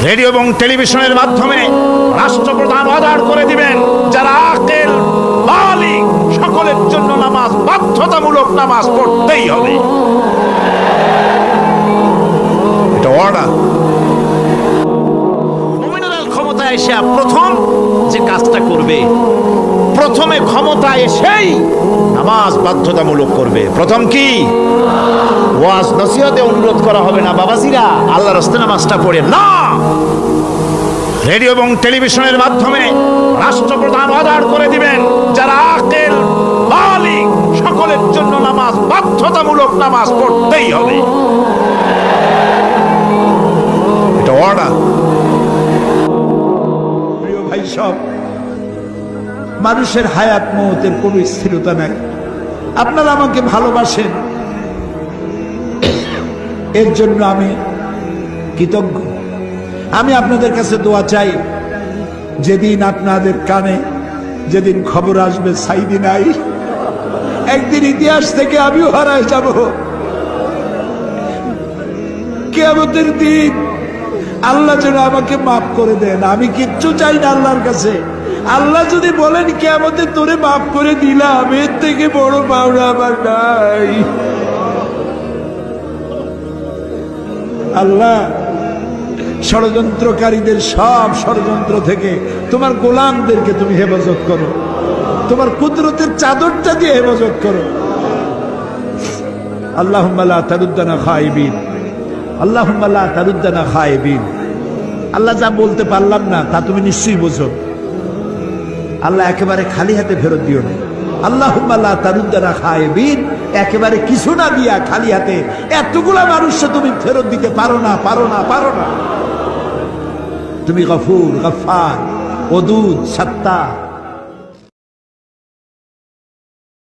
Radio এবং টেলিভিশনের মাধ্যমে রাষ্ট্রপ্রধান অর্ডার করে দিবেন যারা আকেল বালিগ সকলের জন্য নামাজ বাধ্যতামূলক, নামাজ পড়তেই হবে। এটা অর্ডার। মুমিনুল ক্ষমতায় এসে প্রথম যে কাজটা করবে, প্রথমে ক্ষমতায় এসেই নামাজ বাধ্যতামূলক করবে। প্রথম কি? ওয়াজ নসিহতে অনুরোধ করা হবে না, বাবাজিরা আল্লাহর রাস্তায় নামাজটা পড়েন না। রেডিও এবং টেলিভিশনের মাধ্যমে রাষ্ট্রপ্রধান অর্ডার করে দিবেন যারা আকেল বালিগ সকলের জন্য নামাজ বাধ্যতামূলক, নামাজ পড়তেই হবে। এটা অর্ডার। প্রিয় ভাই সব, মানুষের হায়াত মওতের কোনো স্থিরতা নাই। আপনারা আমাকে ভালোবাসেন, এর জন্য আমি কৃতজ্ঞ। আমি আপনাদের কাছে দোয়া চাই, যেদিন আপনাদের কানে যেদিন খবর আসবে সাইদি নাই, একদিন ইতিহাস থেকে আমিও হারায় যাব। কিয়ামতের দিন আল্লাহ যেন আমাকে মাফ করে দেন। আমি কিচ্ছু চাই না আল্লাহর কাছে। আল্লাহ যদি বলেন কিয়ামতে তোরে মাফ করে দিলাম, এর থেকে বড় পাওনা আমার নাই। আল্লাহ ষড়যন্ত্রকারীদের সব ষড়যন্ত্র থেকে তোমার গোলামদেরকে তুমি হেফাজত করো, তোমার কুদরতের চাদরটা দিয়ে হেফাজত করো। আল্লাহুম্মা লা তারুদ্দানা খায়িবিন, আল্লাহুম্মা লা তারুদ্দানা খায়িবিন। আল্লাহ যা বলতে পারলাম না তা তুমি নিশ্চয়ই বোঝো। আল্লাহ একেবারে খালি হাতে ফেরত দিও না। আল্লাহুম্মা লা তারুদ্দানা খায়িবিন, একেবারে কিছু না দিয়া খালি হাতে এতগুলা মানুষকে তুমি ফেরত দিতে পারো না, পারো না, পারো না। তুমি গফুর, গফফার, ওদুদ, সাত্তার।